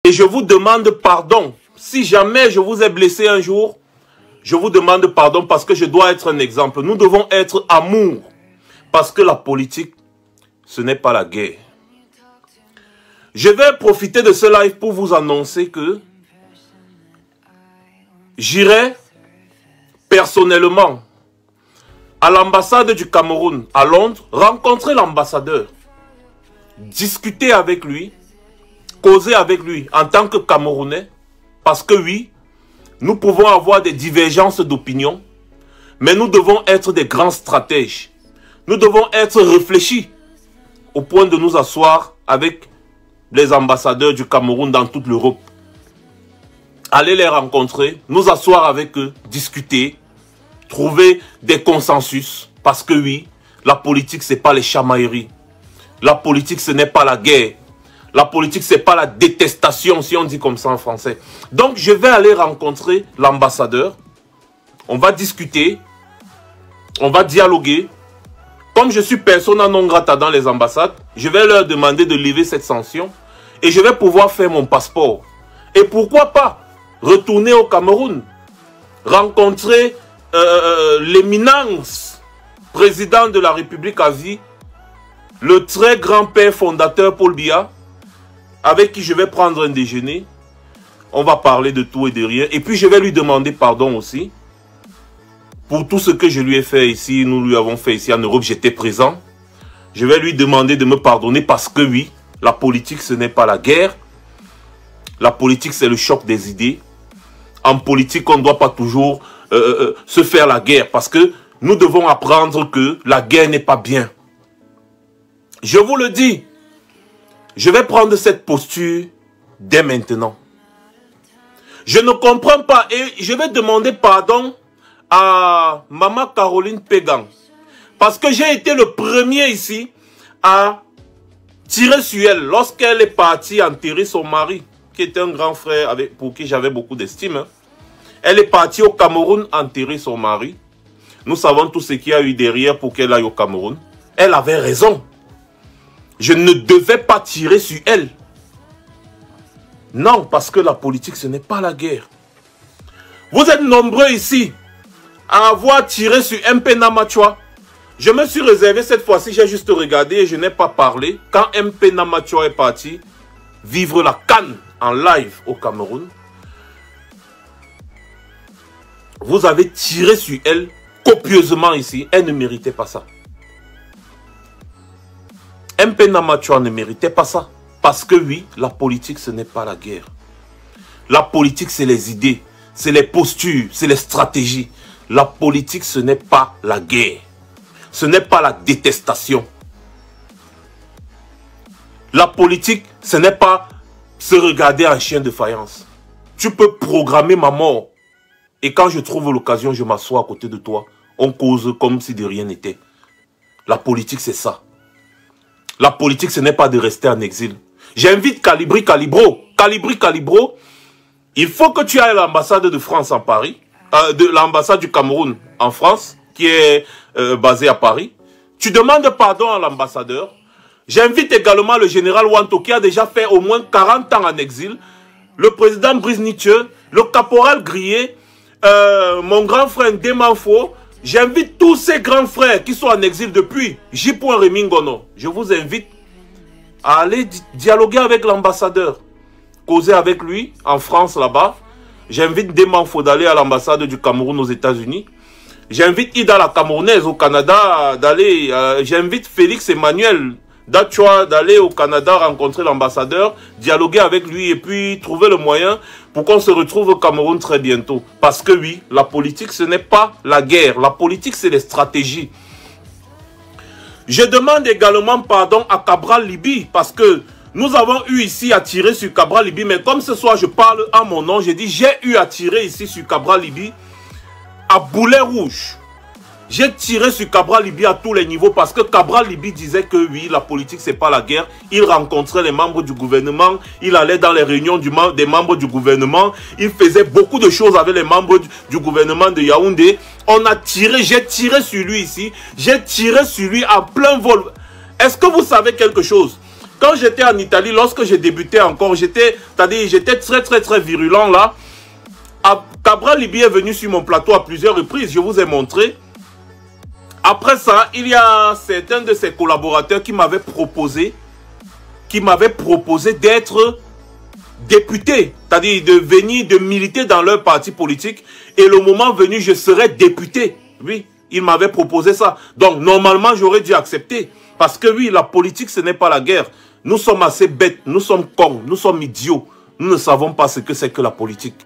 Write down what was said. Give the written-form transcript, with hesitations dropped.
Et je vous demande pardon. Si jamais je vous ai blessé un jour, je vous demande pardon parce que je dois être un exemple. Nous devons être amour. Parce que la politique, ce n'est pas la guerre. Je vais profiter de ce live pour vous annoncer que j'irai personnellement à l'ambassade du Cameroun à Londres, rencontrer l'ambassadeur, discuter avec lui, causer avec lui en tant que Camerounais, parce que oui, nous pouvons avoir des divergences d'opinion, mais nous devons être des grands stratèges. Nous devons être réfléchis au point de nous asseoir avec les ambassadeurs du Cameroun dans toute l'Europe. Aller les rencontrer, nous asseoir avec eux, discuter, trouver des consensus. Parce que oui, la politique, ce n'est pas les chamailleries. La politique, ce n'est pas la guerre. La politique, ce n'est pas la détestation, si on dit comme ça en français. Donc, je vais aller rencontrer l'ambassadeur. On va discuter. On va dialoguer. Comme je suis persona non grata dans les ambassades, je vais leur demander de lever cette sanction. Et je vais pouvoir faire mon passeport. Et pourquoi pas retourner au Cameroun, rencontrer l'éminence président de la République à vie, le très grand-père fondateur Paul Biya, avec qui je vais prendre un déjeuner. On va parler de tout et de rien. Et puis je vais lui demander pardon aussi. Pour tout ce que je lui ai fait ici, nous lui avons fait ici en Europe, j'étais présent. Je vais lui demander de me pardonner parce que oui, la politique ce n'est pas la guerre. La politique c'est le choc des idées. En politique on ne doit pas toujours se faire la guerre parce que nous devons apprendre que la guerre n'est pas bien. Je vous le dis, je vais prendre cette posture dès maintenant. Je ne comprends pas et je vais demander pardon à Maman Caroline Pégan. Parce que j'ai été le premier ici à tirer sur elle lorsqu'elle est partie enterrer son mari, qui était un grand frère pour qui j'avais beaucoup d'estime. Elle est partie au Cameroun enterrer son mari. Nous savons tout ce qu'il y a eu derrière pour qu'elle aille au Cameroun. Elle avait raison. Je ne devais pas tirer sur elle. Non, parce que la politique, ce n'est pas la guerre. Vous êtes nombreux ici à avoir tiré sur MP Namachua. Je me suis réservé cette fois-ci, j'ai juste regardé et je n'ai pas parlé. Quand MP Namachua est parti vivre la canne en live au Cameroun, vous avez tiré sur elle copieusement ici. Elle ne méritait pas ça. MP Namachua ne méritait pas ça. Parce que oui, la politique, ce n'est pas la guerre. La politique, c'est les idées, c'est les postures, c'est les stratégies. La politique, ce n'est pas la guerre. Ce n'est pas la détestation. La politique, ce n'est pas se regarder en chien de faïence. Tu peux programmer ma mort. Et quand je trouve l'occasion, je m'assois à côté de toi. On cause comme si de rien n'était. La politique, c'est ça. La politique, ce n'est pas de rester en exil. J'invite Calibri Calibro. Calibri Calibro, il faut que tu ailles à l'ambassade de France en Paris. De l'ambassade du Cameroun en France, qui est basée à Paris. Tu demandes pardon à l'ambassadeur. J'invite également le général Wanto, qui a déjà fait au moins 40 ans en exil. Le président Brice Nietzsche, le caporal Grier, mon grand frère Demanfo. J'invite tous ces grands frères qui sont en exil depuis J. Remingono. Je vous invite à aller dialoguer avec l'ambassadeur. Causer avec lui en France là-bas. J'invite Demanfo d'aller à l'ambassade du Cameroun aux États-Unis. J'invite Ida la Camerounaise au Canada d'aller. J'invite Félix Emmanuel Dachua d'aller au Canada rencontrer l'ambassadeur, dialoguer avec lui et puis trouver le moyen pour qu'on se retrouve au Cameroun très bientôt. Parce que oui, la politique ce n'est pas la guerre. La politique c'est les stratégies. Je demande également pardon à Cabral Liby parce que nous avons eu ici à tirer sur Cabral Liby, mais comme ce soir je parle en mon nom, j'ai dit j'ai eu à tirer ici sur Cabral Liby à boulet rouge. J'ai tiré sur Cabral Liby à tous les niveaux parce que Cabral Liby disait que oui, la politique c'est pas la guerre. Il rencontrait les membres du gouvernement, il allait dans les réunions des membres du gouvernement, il faisait beaucoup de choses avec les membres du gouvernement de Yaoundé. On a tiré, j'ai tiré sur lui ici, j'ai tiré sur lui en plein vol. Est-ce que vous savez quelque chose? Quand j'étais en Italie, lorsque j'ai débuté encore, j'étais très virulent là. Cabral Libi est venu sur mon plateau à plusieurs reprises, je vous ai montré. Après ça, il y a certains de ses collaborateurs qui m'avaient proposé d'être député, c'est-à-dire de venir, de militer dans leur parti politique. Et le moment venu, je serai député. Oui, il m'avait proposé ça. Donc, normalement, j'aurais dû accepter. Parce que oui, la politique, ce n'est pas la guerre. Nous sommes assez bêtes, nous sommes cons, nous sommes idiots. Nous ne savons pas ce que c'est que la politique.